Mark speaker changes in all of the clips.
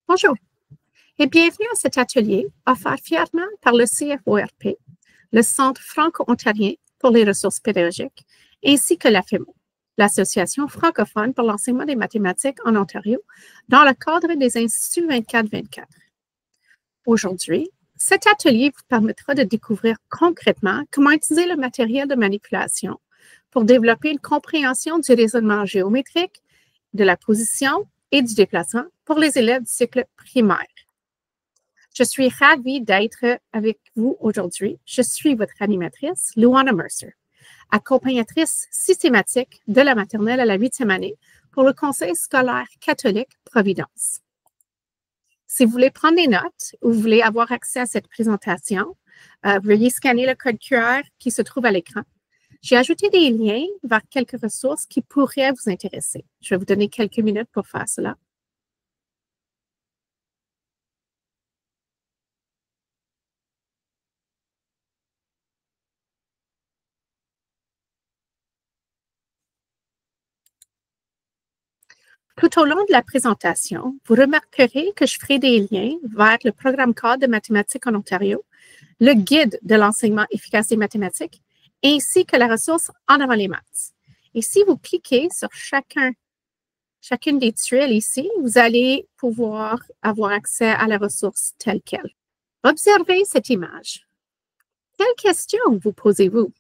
Speaker 1: Bonjour et bienvenue à cet atelier offert fièrement par le CFORP, le Centre franco-ontarien pour les ressources pédagogiques, ainsi que l'AFEMO, l'Association francophone pour l'enseignement des mathématiques en Ontario, dans le cadre des Instituts 24-24. Aujourd'hui, cet atelier vous permettra de découvrir concrètement comment utiliser le matériel de manipulation pour développer une compréhension du raisonnement géométrique, de la position et du déplacement pour les élèves du cycle primaire. Je suis ravie d'être avec vous aujourd'hui. Je suis votre animatrice, Luana Mercer, accompagnatrice systématique de la maternelle à la 8e année pour le Conseil scolaire catholique Providence. Si vous voulez prendre des notes ou vous voulez avoir accès à cette présentation, veuillez scanner le code QR qui se trouve à l'écran. J'ai ajouté des liens vers quelques ressources qui pourraient vous intéresser. Je vais vous donner quelques minutes pour faire cela. Tout au long de la présentation, vous remarquerez que je ferai des liens vers le programme cadre de mathématiques en Ontario, le guide de l'enseignement efficace des mathématiques, ainsi que la ressource En avant les maths. Et si vous cliquez sur chacune des tuiles ici, vous allez pouvoir avoir accès à la ressource telle qu'elle. Observez cette image. Quelles questions vous posez-vous?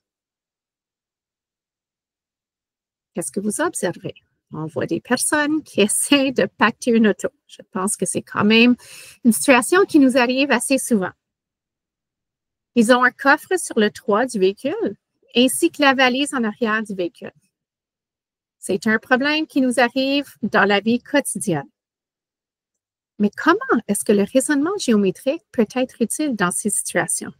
Speaker 1: Qu'est-ce que vous observez? On voit des personnes qui essaient de pacter une auto. Je pense que c'est quand même une situation qui nous arrive assez souvent. Ils ont un coffre sur le toit du véhicule, ainsi que la valise en arrière du véhicule. C'est un problème qui nous arrive dans la vie quotidienne. Mais comment est-ce que le raisonnement géométrique peut être utile dans ces situations?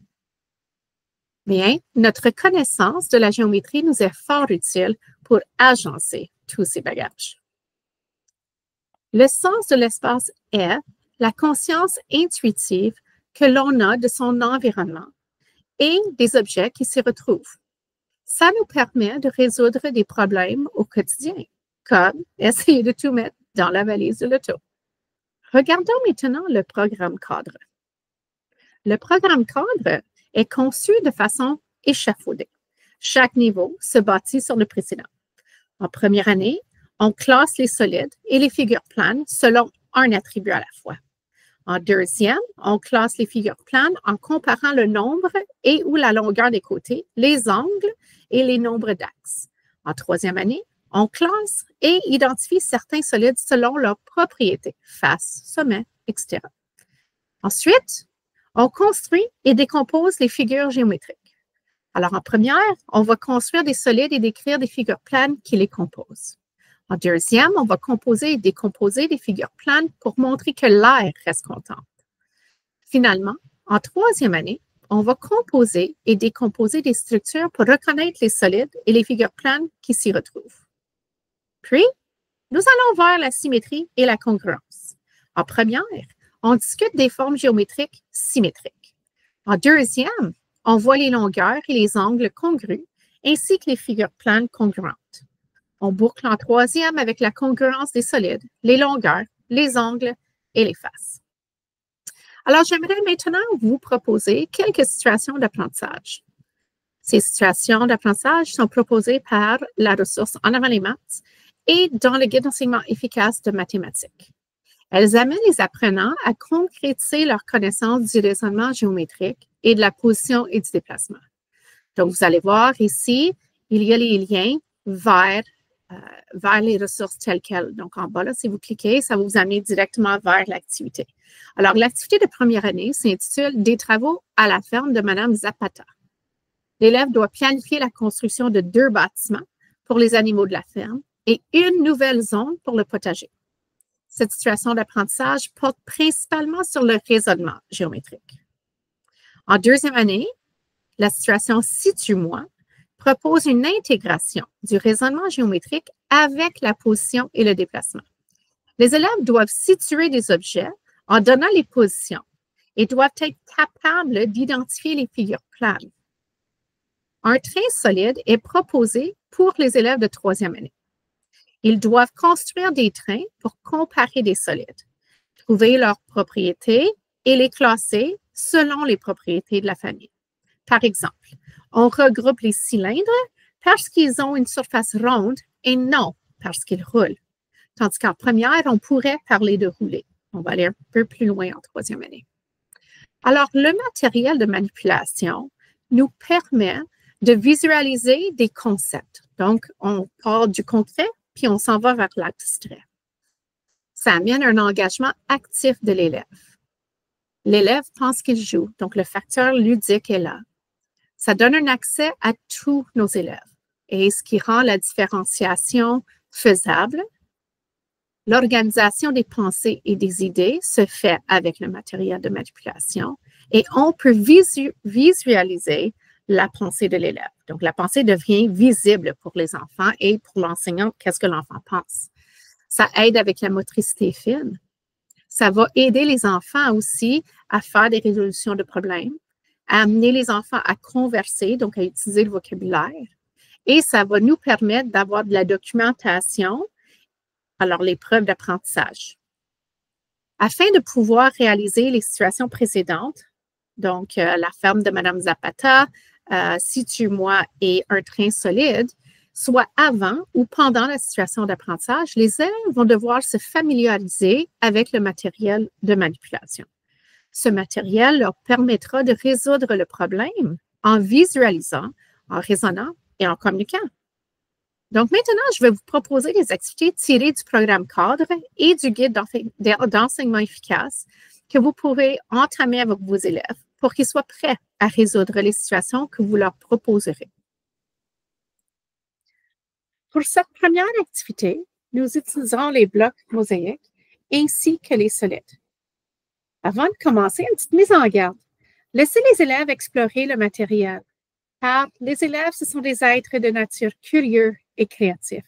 Speaker 1: Bien, notre connaissance de la géométrie nous est fort utile pour agencer tous ces bagages. Le sens de l'espace est la conscience intuitive que l'on a de son environnement et des objets qui s'y retrouvent. Ça nous permet de résoudre des problèmes au quotidien, comme essayer de tout mettre dans la valise de l'auto. Regardons maintenant le programme cadre. Le programme cadre est conçu de façon échafaudée. Chaque niveau se bâtit sur le précédent. En première année, on classe les solides et les figures planes selon un attribut à la fois. En deuxième, on classe les figures planes en comparant le nombre et ou la longueur des côtés, les angles et les nombres d'axes. En troisième année, on classe et identifie certains solides selon leurs propriétés, face, sommet, etc. Ensuite, on construit et décompose les figures géométriques. Alors, en première, on va construire des solides et décrire des figures planes qui les composent. En deuxième, on va composer et décomposer des figures planes pour montrer que l'air reste constante. Finalement, en troisième année, on va composer et décomposer des structures pour reconnaître les solides et les figures planes qui s'y retrouvent. Puis, nous allons vers la symétrie et la congruence. En première, on discute des formes géométriques symétriques. En deuxième, on voit les longueurs et les angles congrus, ainsi que les figures planes congruentes. On boucle en troisième avec la congruence des solides, les longueurs, les angles et les faces. Alors, j'aimerais maintenant vous proposer quelques situations d'apprentissage. Ces situations d'apprentissage sont proposées par la ressource En avant les maths et dans le guide d'enseignement efficace de mathématiques. Elles amènent les apprenants à concrétiser leur connaissance du raisonnement géométrique et de la position et du déplacement. Donc, vous allez voir ici, il y a les liens vers les ressources telles quelles. Donc, en bas, là, si vous cliquez, ça va vous amener directement vers l'activité. Alors, l'activité de première année s'intitule « Des travaux à la ferme de Mme Zapata ». L'élève doit planifier la construction de 2 bâtiments pour les animaux de la ferme et une nouvelle zone pour le potager. Cette situation d'apprentissage porte principalement sur le raisonnement géométrique. En deuxième année, la situation Situe-moi propose une intégration du raisonnement géométrique avec la position et le déplacement. Les élèves doivent situer des objets en donnant les positions et doivent être capables d'identifier les figures planes. Un train solide est proposé pour les élèves de troisième année. Ils doivent construire des trains pour comparer des solides. trouver leurs propriétés et les classer selon les propriétés de la famille. Par exemple, on regroupe les cylindres parce qu'ils ont une surface ronde et non parce qu'ils roulent. Tandis qu'en première, on pourrait parler de rouler. On va aller un peu plus loin en troisième année. Alors, le matériel de manipulation nous permet de visualiser des concepts. Donc, on part du concret, puis on s'en va vers l'abstrait. Ça amène un engagement actif de l'élève. L'élève pense qu'il joue, donc le facteur ludique est là. Ça donne un accès à tous nos élèves et ce qui rend la différenciation faisable. L'organisation des pensées et des idées se fait avec le matériel de manipulation et on peut visualiser la pensée de l'élève. Donc, la pensée devient visible pour les enfants et pour l'enseignant, qu'est-ce que l'enfant pense. Ça aide avec la motricité fine. Ça va aider les enfants aussi à faire des résolutions de problèmes, à amener les enfants à converser, donc à utiliser le vocabulaire. Et ça va nous permettre d'avoir de la documentation, alors les preuves d'apprentissage. Afin de pouvoir réaliser les situations précédentes, donc la ferme de Mme Zapata, Situe-moi et un train solide, soit avant ou pendant la situation d'apprentissage, les élèves vont devoir se familiariser avec le matériel de manipulation. Ce matériel leur permettra de résoudre le problème en visualisant, en raisonnant et en communiquant. Donc maintenant, je vais vous proposer des activités tirées du programme cadre et du guide d'enseignement efficace que vous pourrez entamer avec vos élèves pour qu'ils soient prêts à résoudre les situations que vous leur proposerez. Pour cette première activité, nous utilisons les blocs mosaïques ainsi que les solides. Avant de commencer, une petite mise en garde. Laissez les élèves explorer le matériel, car les élèves, ce sont des êtres de nature curieux et créatifs.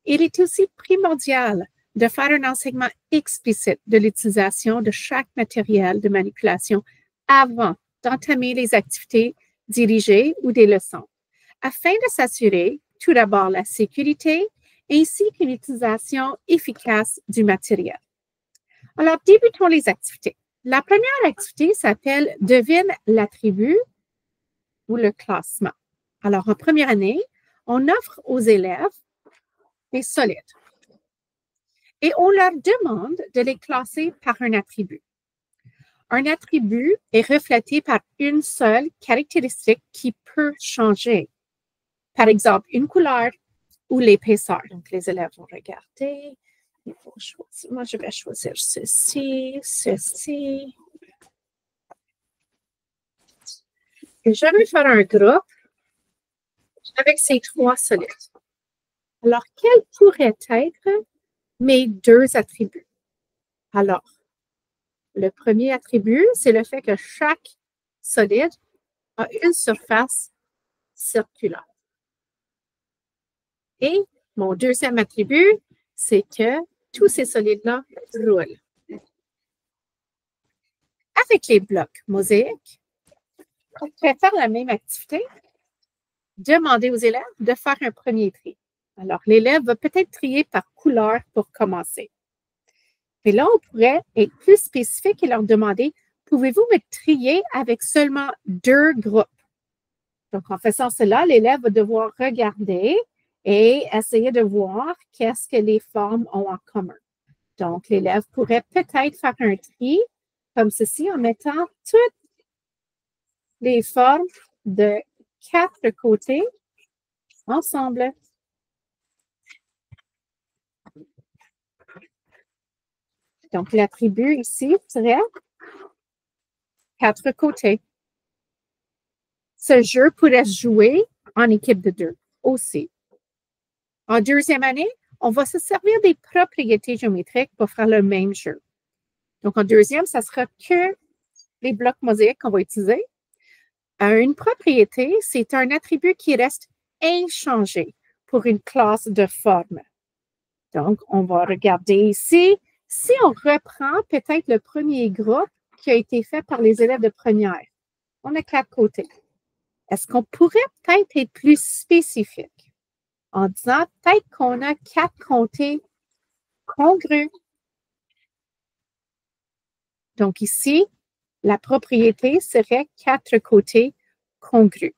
Speaker 1: Il est aussi primordial de faire un enseignement explicite de l'utilisation de chaque matériel de manipulation avant d'entamer les activités dirigées ou des leçons, afin de s'assurer tout d'abord la sécurité ainsi qu'une utilisation efficace du matériel. Alors, débutons les activités. La première activité s'appelle « Devine l'attribut » ou le classement. Alors, en première année, on offre aux élèves des solides et on leur demande de les classer par un attribut. Un attribut est reflété par une seule caractéristique qui peut changer. Par exemple, une couleur ou l'épaisseur. Donc, les élèves vont regarder. Ils vont choisir. Moi, je vais choisir ceci, ceci. Et je vais faire un groupe avec ces trois solides. Alors, quels pourraient être mes deux attributs? Alors, le premier attribut, c'est le fait que chaque solide a une surface circulaire. Et mon deuxième attribut, c'est que tous ces solides-là roulent. Avec les blocs mosaïques, on pourrait faire la même activité, demander aux élèves de faire un premier tri. Alors, l'élève va peut-être trier par couleur pour commencer. Et là, on pourrait être plus spécifique et leur demander, pouvez-vous me trier avec seulement 2 groupes? Donc, en faisant cela, l'élève va devoir regarder et essayer de voir qu'est-ce que les formes ont en commun. Donc, l'élève pourrait peut-être faire un tri comme ceci en mettant toutes les formes de 4 côtés ensemble. Donc, l'attribut ici serait 4 côtés. Ce jeu pourrait se jouer en équipe de 2 aussi. En deuxième année, on va se servir des propriétés géométriques pour faire le même jeu. Donc, en deuxième, ça sera que les blocs mosaïques qu'on va utiliser. Une propriété, c'est un attribut qui reste inchangé pour une classe de forme. Donc, on va regarder ici. Si on reprend peut-être le premier groupe qui a été fait par les élèves de première, on a 4 côtés. Est-ce qu'on pourrait peut-être être plus spécifique en disant peut-être qu'on a 4 côtés congrus? Donc ici, la propriété serait 4 côtés congrus.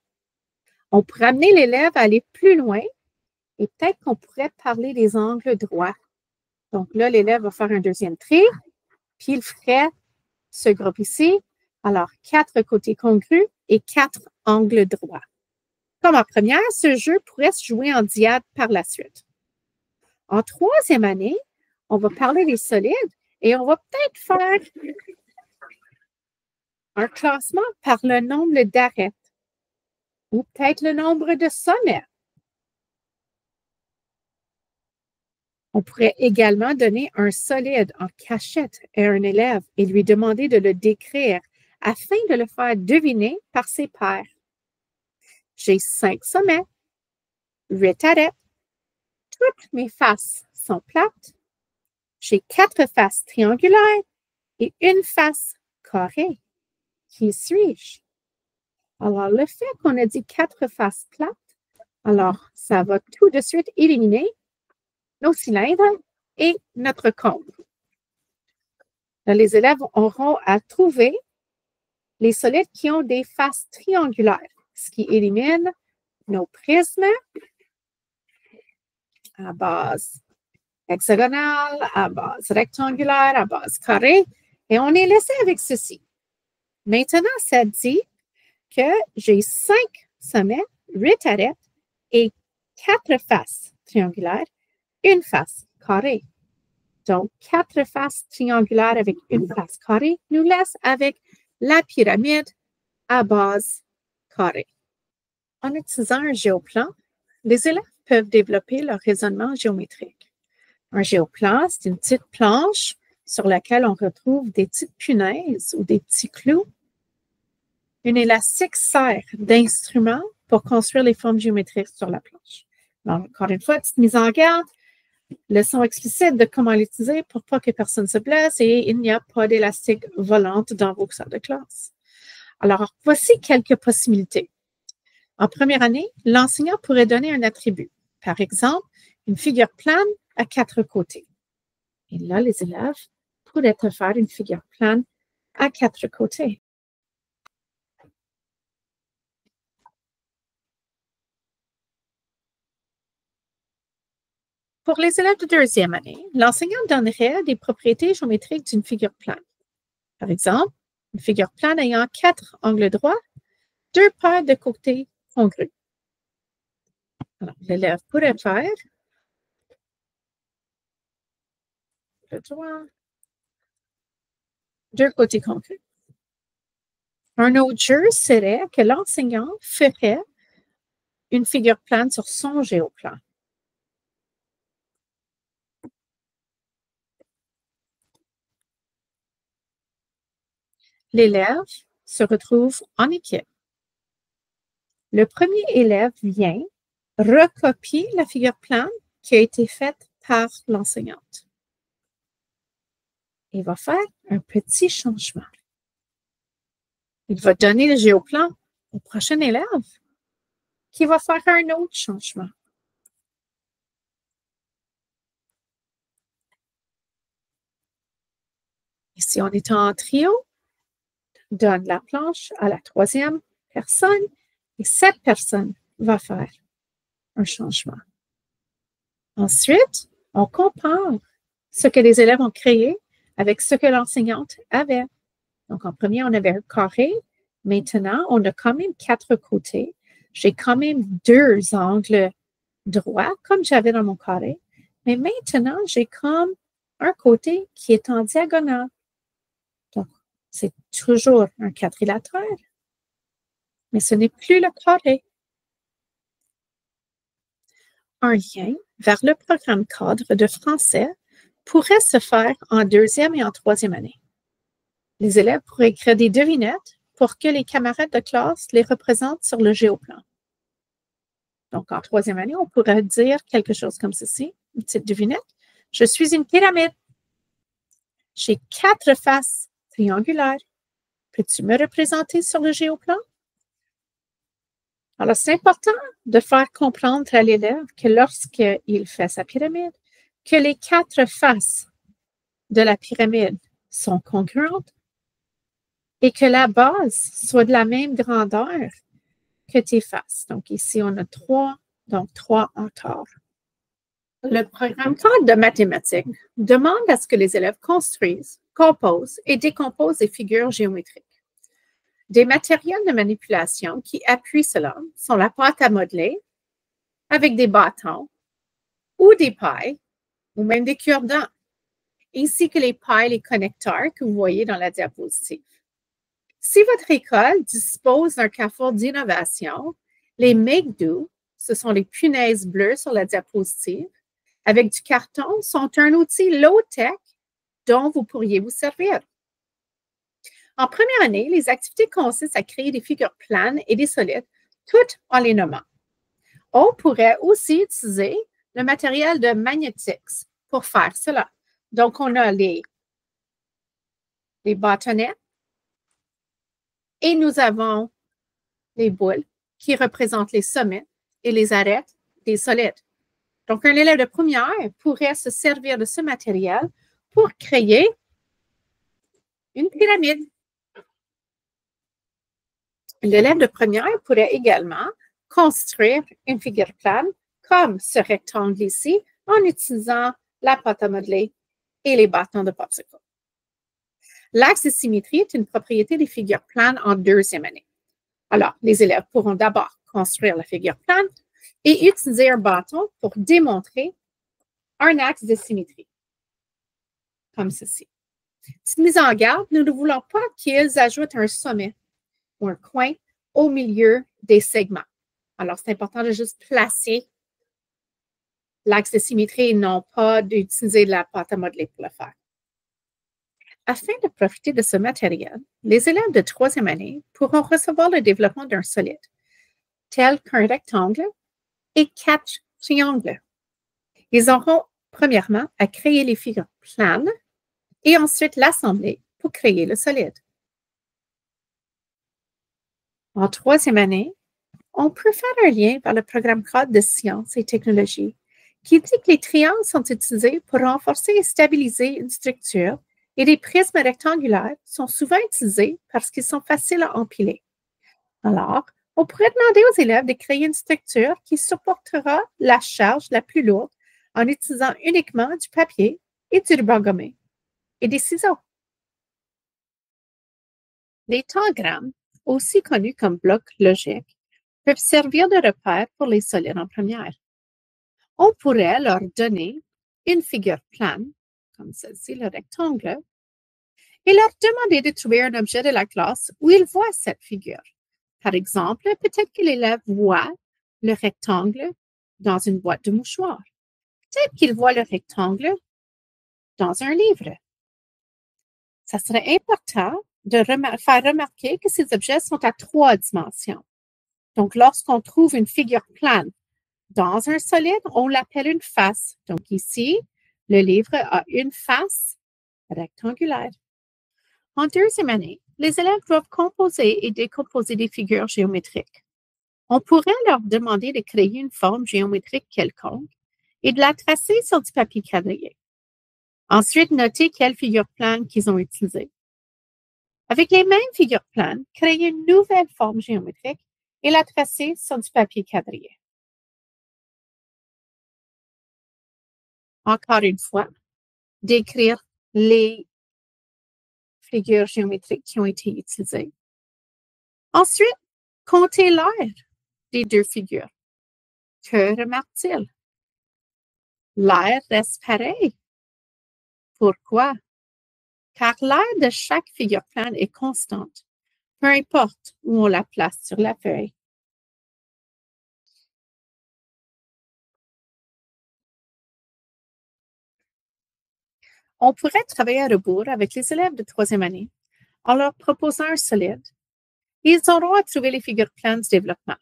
Speaker 1: On pourrait amener l'élève à aller plus loin et peut-être qu'on pourrait parler des angles droits. Donc là, l'élève va faire un deuxième tri, puis il ferait ce groupe ici. Alors, 4 côtés congrus et 4 angles droits. Comme en première, ce jeu pourrait se jouer en diade par la suite. En troisième année, on va parler des solides et on va peut-être faire un classement par le nombre d'arêtes ou peut-être le nombre de sommets. On pourrait également donner un solide en cachette à un élève et lui demander de le décrire afin de le faire deviner par ses pairs. J'ai 5 sommets, 8 arêtes, toutes mes faces sont plates, j'ai 4 faces triangulaires et une face carrée. Qui suis-je? Alors, le fait qu'on a dit 4 faces plates, alors ça va tout de suite éliminer nos cylindres et notre cône. Les élèves auront à trouver les solides qui ont des faces triangulaires, ce qui élimine nos prismes à base hexagonale, à base rectangulaire, à base carrée, et on est laissé avec ceci. Maintenant, ça dit que j'ai 5 sommets, 8 arêtes et 4 faces triangulaires, une face carrée. Donc, 4 faces triangulaires avec une face carrée nous laisse avec la pyramide à base carrée. En utilisant un géoplan, les élèves peuvent développer leur raisonnement géométrique. Un géoplan, c'est une petite planche sur laquelle on retrouve des petites punaises ou des petits clous. Une élastique sert d'instrument pour construire les formes géométriques sur la planche. Alors, encore une fois, petite mise en garde, leçon explicite de comment l'utiliser pour pas que personne se blesse et il n'y a pas d'élastique volante dans vos salles de classe. Alors, voici quelques possibilités. En première année, l'enseignant pourrait donner un attribut. Par exemple, une figure plane à 4 côtés. Et là, les élèves pourraient faire une figure plane à 4 côtés. Pour les élèves de deuxième année, l'enseignant donnerait des propriétés géométriques d'une figure plane. Par exemple, une figure plane ayant 4 angles droits, 2 paires de côtés congrus. Alors, l'élève pourrait faire le droit, 2 côtés congrus. Un autre jeu serait que l'enseignant ferait une figure plane sur son géoplan. L'élève se retrouve en équipe. Le premier élève vient, recopie la figure plane qui a été faite par l'enseignante. Il va faire un petit changement. Il va donner le géoplan au prochain élève qui va faire un autre changement. Et si on est en trio, donne la planche à la troisième personne et cette personne va faire un changement. Ensuite, on compare ce que les élèves ont créé avec ce que l'enseignante avait. Donc, en premier, on avait un carré. Maintenant, on a quand même 4 côtés. J'ai quand même 2 angles droits, comme j'avais dans mon carré. Mais maintenant, j'ai comme un côté qui est en diagonale. Donc, c'est toujours un quadrilatère, mais ce n'est plus le carré. Un lien vers le programme cadre de français pourrait se faire en deuxième et en troisième année. Les élèves pourraient écrire des devinettes pour que les camarades de classe les représentent sur le géoplan. Donc, en troisième année, on pourrait dire quelque chose comme ceci, une petite devinette. Je suis une pyramide. J'ai 4 faces triangulaires. Peux-tu me représenter sur le géoplan? Alors, c'est important de faire comprendre à l'élève que lorsqu'il fait sa pyramide, que les 4 faces de la pyramide sont congruentes et que la base soit de la même grandeur que tes faces. Donc, ici, on a 3, donc 3 encore. Le programme cadre de mathématiques demande à ce que les élèves construisent, composent et décomposent des figures géométriques. Des matériels de manipulation qui appuient cela sont la pâte à modeler avec des bâtons ou des pailles ou même des cure-dents, ainsi que les pailles et les connecteurs que vous voyez dans la diapositive. Si votre école dispose d'un carrefour d'innovation, les Make-Do, ce sont les punaises bleues sur la diapositive, avec du carton, sont un outil low-tech dont vous pourriez vous servir. En première année, les activités consistent à créer des figures planes et des solides, toutes en les nommant. On pourrait aussi utiliser le matériel de Magnetics pour faire cela. Donc, on a les bâtonnets et nous avons les boules qui représentent les sommets et les arêtes des solides. Donc, un élève de première pourrait se servir de ce matériel pour créer une pyramide. L'élève de première pourrait également construire une figure plane comme ce rectangle ici en utilisant la pâte à modeler et les bâtons de popsicle. L'axe de symétrie est une propriété des figures planes en deuxième année. Alors, les élèves pourront d'abord construire la figure plane et utiliser un bâton pour démontrer un axe de symétrie, comme ceci. Petite mise en garde, nous ne voulons pas qu'ils ajoutent un sommet ou un coin au milieu des segments. Alors, c'est important de juste placer l'axe de symétrie et non pas d'utiliser de la pâte à modeler pour le faire. Afin de profiter de ce matériel, les élèves de troisième année pourront recevoir le développement d'un solide, tel qu'un rectangle et 4 triangles. Ils auront premièrement à créer les figures planes et ensuite l'assembler pour créer le solide. En troisième année, on peut faire un lien vers le programme cadre de sciences et technologies qui dit que les triangles sont utilisés pour renforcer et stabiliser une structure et les prismes rectangulaires sont souvent utilisés parce qu'ils sont faciles à empiler. Alors, on pourrait demander aux élèves de créer une structure qui supportera la charge la plus lourde en utilisant uniquement du papier et du ruban gommé et des ciseaux. Les tangrammes, aussi connus comme blocs logiques, peuvent servir de repère pour les solides en première. On pourrait leur donner une figure plane, comme celle-ci, le rectangle, et leur demander de trouver un objet de la classe où ils voient cette figure. Par exemple, peut-être que l'élève voit le rectangle dans une boîte de mouchoirs. Peut-être qu'il voit le rectangle dans un livre. Ça serait important de faire remarquer que ces objets sont à 3 dimensions. Donc, lorsqu'on trouve une figure plane dans un solide, on l'appelle une face. Donc, ici, le livre a une face rectangulaire. En deuxième année, les élèves doivent composer et décomposer des figures géométriques. On pourrait leur demander de créer une forme géométrique quelconque et de la tracer sur du papier quadrillé. Ensuite, noter quelle figure plane qu'ils ont utilisée. Avec les mêmes figures planes, créer une nouvelle forme géométrique et la tracer sur du papier quadrillé. Encore une fois, décrire les figures géométriques qui ont été utilisées. Ensuite, compter l'air des deux figures. Que remarque-t-il? L'air reste pareil. Pourquoi? Car l'air de chaque figure plane est constante, peu importe où on la place sur la feuille. On pourrait travailler à rebours avec les élèves de troisième année en leur proposant un solide. Ils auront à trouver les figures planes du développement.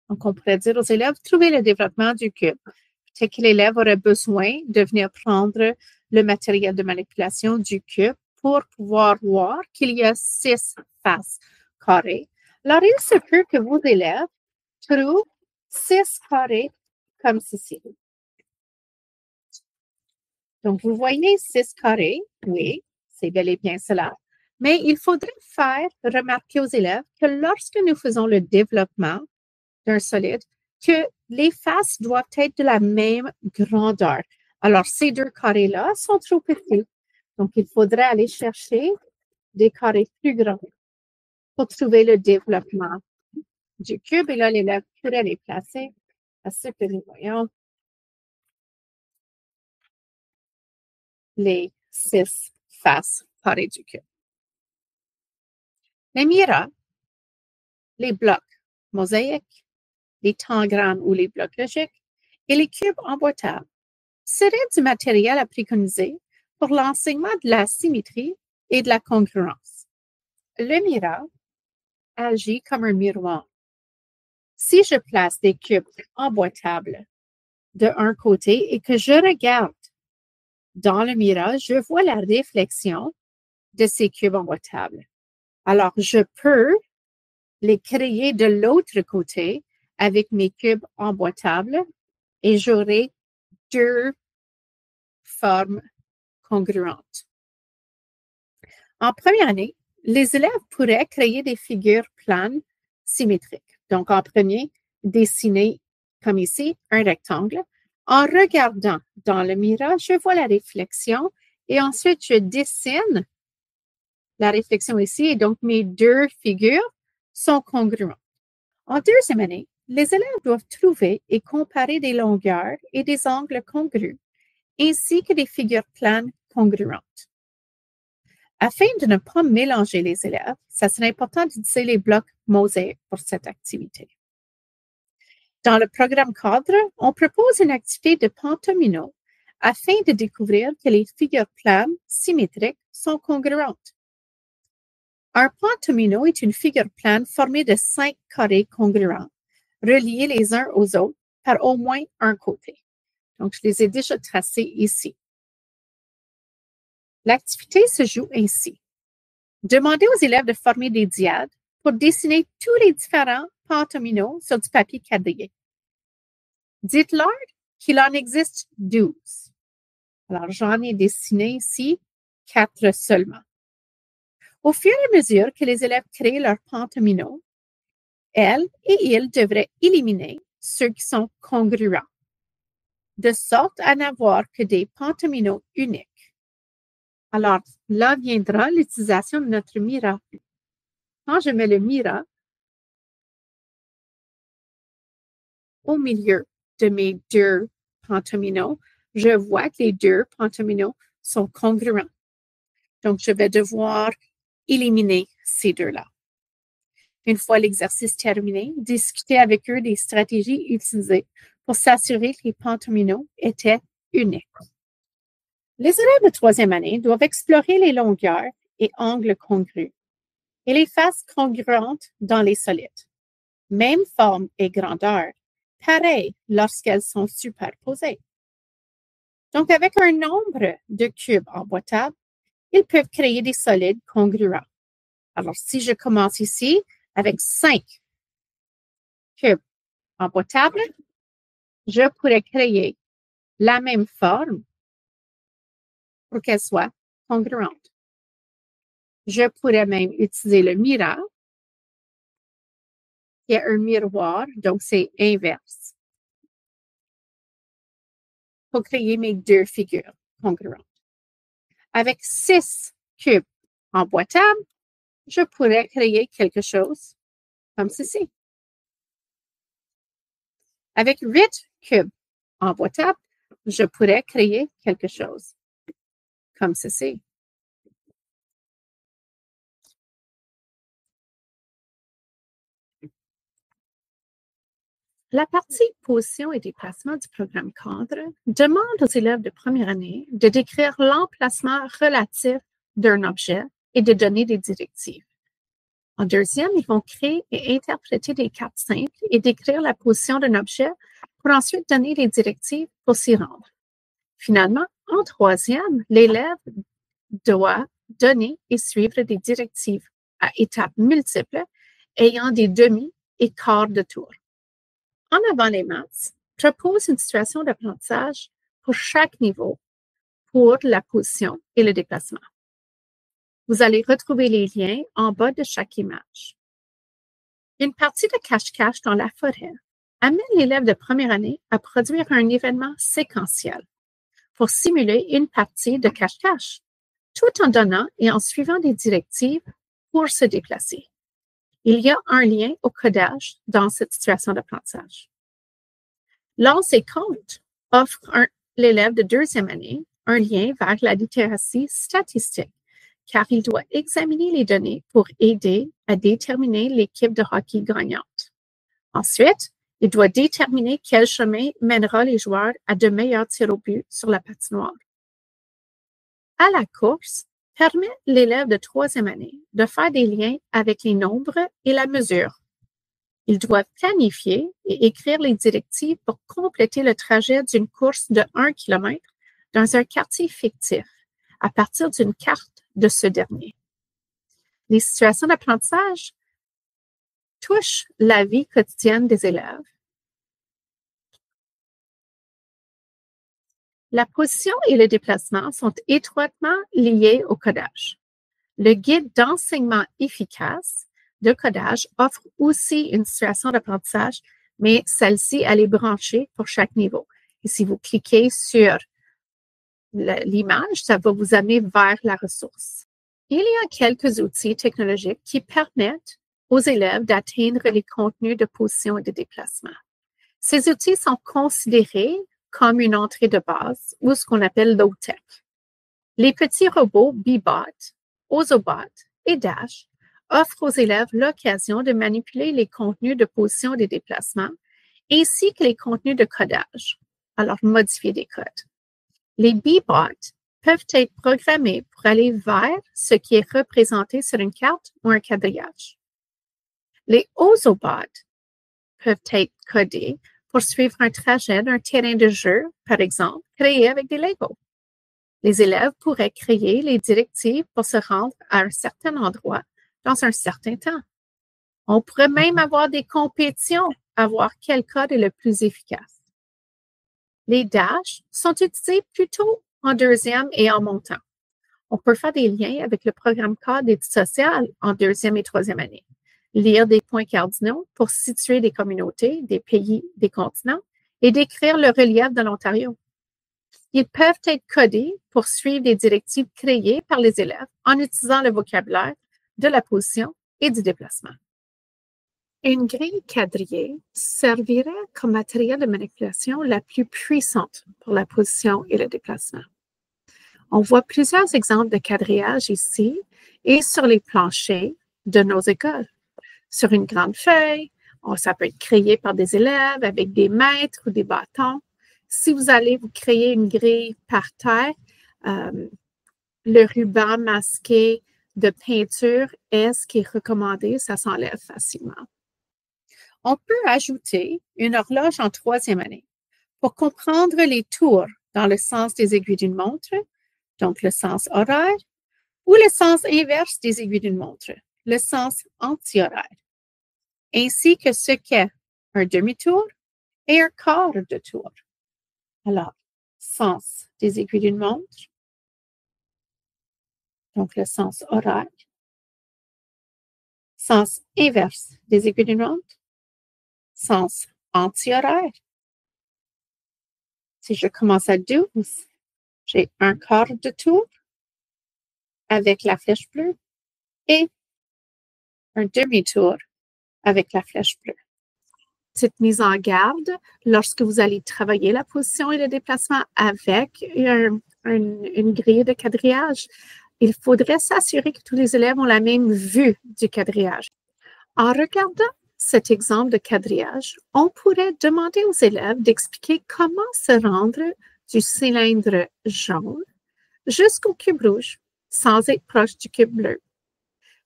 Speaker 1: Donc, on pourrait dire aux élèves, trouvez le développement du cube. Peut-être que l'élève aurait besoin de venir prendre le matériel de manipulation du cube pour pouvoir voir qu'il y a 6 faces carrées. Alors, il se peut que vos élèves trouvent 6 carrés comme ceci. Donc, vous voyez 6 carrés, oui, c'est bel et bien cela. Mais il faudrait faire remarquer aux élèves que lorsque nous faisons le développement d'un solide, que les faces doivent être de la même grandeur. Alors, ces deux carrés-là sont trop petits. Donc, il faudrait aller chercher des carrés plus grands pour trouver le développement du cube. Et là, l'élève pourrait les placer à ce que nous voyons les 6 faces carrées du cube. Les miras, les blocs mosaïques, les tangrammes ou les blocs logiques et les cubes emboîtables seraient du matériel à préconiser pour l'enseignement de la symétrie et de la congruence. Le miroir agit comme un miroir. Si je place des cubes emboîtables de un côté et que je regarde dans le miroir, je vois la réflexion de ces cubes emboîtables. Alors, je peux les créer de l'autre côté avec mes cubes emboîtables et j'aurai deux formes congruentes. En première année, les élèves pourraient créer des figures planes symétriques. Donc, en premier, dessiner, comme ici, un rectangle. En regardant dans le miroir, je vois la réflexion et ensuite, je dessine la réflexion ici et donc mes deux figures sont congruentes. En deuxième année, les élèves doivent trouver et comparer des longueurs et des angles congrus, ainsi que des figures planes congruentes. Afin de ne pas mélanger les élèves, ça serait important d'utiliser les blocs mosaïques pour cette activité. Dans le programme cadre, on propose une activité de pentomino afin de découvrir que les figures planes symétriques sont congruentes. Un pentomino est une figure plane formée de 5 carrés congruents, reliés les uns aux autres par au moins un côté. Donc, je les ai déjà tracés ici. L'activité se joue ainsi. Demandez aux élèves de former des diades pour dessiner tous les différents pentominos sur du papier quadrillé. Dites-leur qu'il en existe 12. Alors, j'en ai dessiné ici 4 seulement. Au fur et à mesure que les élèves créent leurs pentominos, elles et ils devraient éliminer ceux qui sont congruents, de sorte à n'avoir que des pentominos uniques. Alors, là viendra l'utilisation de notre miroir. Quand je mets le miroir au milieu de mes deux pentominos, je vois que les deux pentominos sont congruents. Donc, je vais devoir éliminer ces deux-là. Une fois l'exercice terminé, discuter avec eux des stratégies utilisées pour s'assurer que les pentominos étaient uniques. Les élèves de troisième année doivent explorer les longueurs et angles congrus et les faces congruentes dans les solides. Même forme et grandeur, pareil lorsqu'elles sont superposées. Donc, avec un nombre de cubes emboîtables, ils peuvent créer des solides congruents. Alors, si je commence ici avec 5 cubes emboîtables, je pourrais créer la même forme pour qu'elle soit congruente. Je pourrais même utiliser le miroir, qui est un miroir, donc c'est inverse, pour créer mes deux figures congruentes. Avec 6 cubes emboîtables, je pourrais créer quelque chose comme ceci. Avec 8 cubes emboîtables, je pourrais créer quelque chose comme ceci. La partie position et déplacement du programme cadre demande aux élèves de première année de décrire l'emplacement relatif d'un objet et de donner des directives. En deuxième, ils vont créer et interpréter des cartes simples et décrire la position d'un objet pour ensuite donner les directives pour s'y rendre. Finalement, en troisième, l'élève doit donner et suivre des directives à étapes multiples ayant des demi et quarts de tour. En avant les maths, propose une situation d'apprentissage pour chaque niveau pour la position et le déplacement. Vous allez retrouver les liens en bas de chaque image. Une partie de cache-cache dans la forêt amène l'élève de première année à produire un événement séquentiel pour simuler une partie de cache-cache, tout en donnant et en suivant des directives pour se déplacer. Il y a un lien au codage dans cette situation d'apprentissage. Lance et compte offre l'élève de deuxième année un lien vers la littératie statistique, car il doit examiner les données pour aider à déterminer l'équipe de hockey gagnante. Ensuite, il doit déterminer quel chemin mènera les joueurs à de meilleurs tirs au but sur la patinoire. À la course permet l'élève de troisième année de faire des liens avec les nombres et la mesure. Il doit planifier et écrire les directives pour compléter le trajet d'une course de 1 km dans un quartier fictif à partir d'une carte de ce dernier. Les situations d'apprentissage touchent la vie quotidienne des élèves. La position et le déplacement sont étroitement liés au codage. Le guide d'enseignement efficace de codage offre aussi une situation d'apprentissage, mais celle-ci, elle est branchée pour chaque niveau. Et si vous cliquez sur l'image, ça va vous amener vers la ressource. Il y a quelques outils technologiques qui permettent aux élèves d'atteindre les contenus de position et de déplacement. Ces outils sont considérés comme une entrée de base ou ce qu'on appelle low-tech. Les petits robots Bebot, Ozobot et Dash offrent aux élèves l'occasion de manipuler les contenus de position et de déplacement ainsi que les contenus de codage, alors modifier des codes. Les Bebot peuvent être programmés pour aller vers ce qui est représenté sur une carte ou un quadrillage. Les Ozobot peuvent être codés pour suivre un trajet d'un terrain de jeu, par exemple, créé avec des Legos. Les élèves pourraient créer les directives pour se rendre à un certain endroit dans un certain temps. On pourrait même avoir des compétitions à voir quel code est le plus efficace. Les Dash sont utilisés plutôt en deuxième et en montant. On peut faire des liens avec le programme cadre d'études sociales en deuxième et troisième année. Lire des points cardinaux pour situer des communautés, des pays, des continents et décrire le relief de l'Ontario. Ils peuvent être codés pour suivre des directives créées par les élèves en utilisant le vocabulaire de la position et du déplacement. Une grille quadrillée servirait comme matériel de manipulation la plus puissante pour la position et le déplacement. On voit plusieurs exemples de quadrillage ici et sur les planchers de nos écoles. Sur une grande feuille, ça peut être créé par des élèves avec des mètres ou des bâtons. Si vous allez vous créer une grille par terre, le ruban masqué de peinture est ce qui est recommandé, ça s'enlève facilement. On peut ajouter une horloge en troisième année pour comprendre les tours dans le sens des aiguilles d'une montre, donc le sens horaire, ou le sens inverse des aiguilles d'une montre, le sens anti-horaire, ainsi que ce qu'est un demi-tour et un quart de tour. Alors, sens des aiguilles d'une montre, donc le sens horaire, sens inverse des aiguilles d'une montre, sens anti-horaire. Si je commence à 12, j'ai un quart de tour avec la flèche bleue et un demi-tour avec la flèche bleue. Petite mise en garde, lorsque vous allez travailler la position et le déplacement avec une grille de quadrillage, il faudrait s'assurer que tous les élèves ont la même vue du quadrillage. En regardant cet exemple de quadrillage, on pourrait demander aux élèves d'expliquer comment se rendre du cylindre jaune jusqu'au cube rouge sans être proche du cube bleu.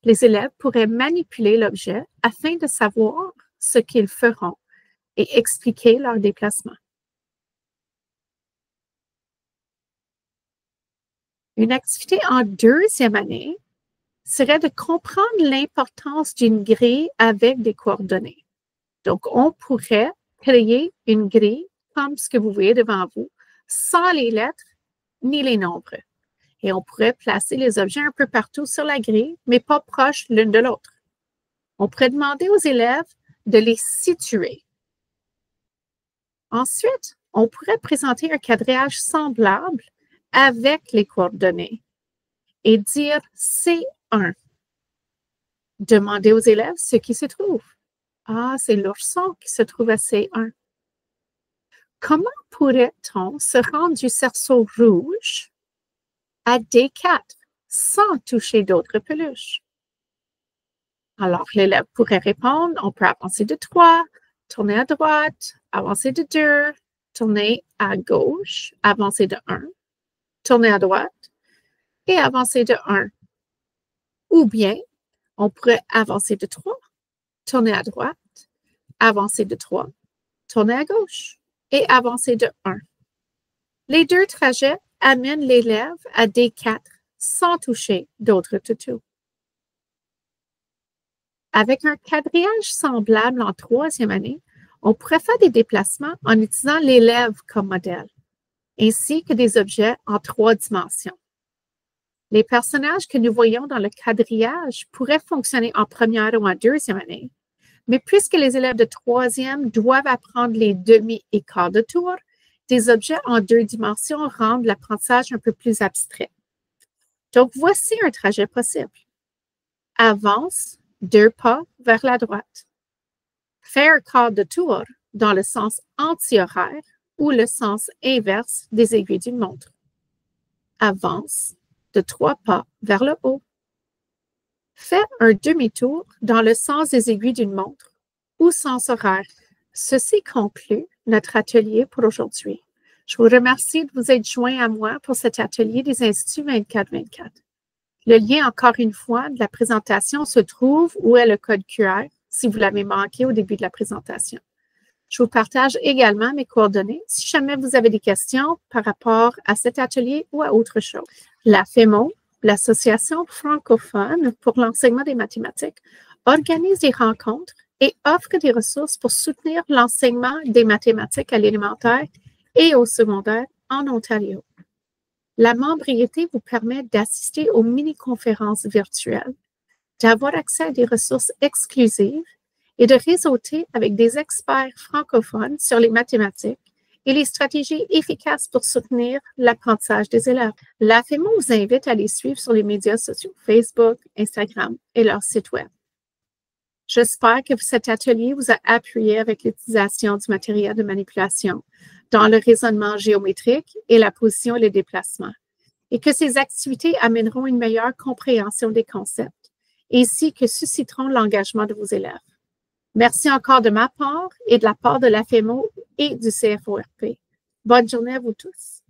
Speaker 1: Les élèves pourraient manipuler l'objet afin de savoir ce qu'ils feront et expliquer leur déplacement. Une activité en deuxième année serait de comprendre l'importance d'une grille avec des coordonnées. Donc, on pourrait créer une grille comme ce que vous voyez devant vous, sans les lettres ni les nombres. Et on pourrait placer les objets un peu partout sur la grille, mais pas proches l'une de l'autre. On pourrait demander aux élèves de les situer. Ensuite, on pourrait présenter un quadrillage semblable avec les coordonnées et dire C1. Demandez aux élèves ce qui se trouve. Ah, c'est l'ourson qui se trouve à C1. Comment pourrait-on se rendre du cerceau rouge à D4 sans toucher d'autres peluches? Alors, l'élève pourrait répondre, on peut avancer de 3, tourner à droite, avancer de 2, tourner à gauche, avancer de 1, tourner à droite et avancer de 1. Ou bien, on pourrait avancer de 3, tourner à droite, avancer de 3, tourner à gauche et avancer de 1. Les deux trajets amènent l'élève à D4 sans toucher d'autres toutous. Avec un quadrillage semblable en troisième année, on pourrait faire des déplacements en utilisant l'élève comme modèle, ainsi que des objets en 3 dimensions. Les personnages que nous voyons dans le quadrillage pourraient fonctionner en première ou en deuxième année, mais puisque les élèves de troisième doivent apprendre les demi et quarts de tour, des objets en 2 dimensions rendent l'apprentissage un peu plus abstrait. Donc, voici un trajet possible. Avance 2 pas vers la droite. Faire quart de tour dans le sens anti-horaire ou le sens inverse des aiguilles d'une montre. Avance de 3 pas vers le haut. Fais un demi-tour dans le sens des aiguilles d'une montre ou sens horaire. Ceci conclut notre atelier pour aujourd'hui. Je vous remercie de vous être joints à moi pour cet atelier des Instituts 24-24. Le lien, encore une fois, de la présentation se trouve où est le code QR si vous l'avez manqué au début de la présentation. Je vous partage également mes coordonnées si jamais vous avez des questions par rapport à cet atelier ou à autre chose. La FEMO, l'Association francophone pour l'enseignement des mathématiques, organise des rencontres et offre des ressources pour soutenir l'enseignement des mathématiques à l'élémentaire et au secondaire en Ontario. La membriété vous permet d'assister aux mini-conférences virtuelles, d'avoir accès à des ressources exclusives et de réseauter avec des experts francophones sur les mathématiques et les stratégies efficaces pour soutenir l'apprentissage des élèves. La FEMO vous invite à les suivre sur les médias sociaux, Facebook, Instagram et leur site Web. J'espère que cet atelier vous a appuyé avec l'utilisation du matériel de manipulation dans le raisonnement géométrique et la position et les déplacements, et que ces activités amèneront une meilleure compréhension des concepts, ainsi que susciteront l'engagement de vos élèves. Merci encore de ma part et de la part de la FEMO et du CFORP. Bonne journée à vous tous.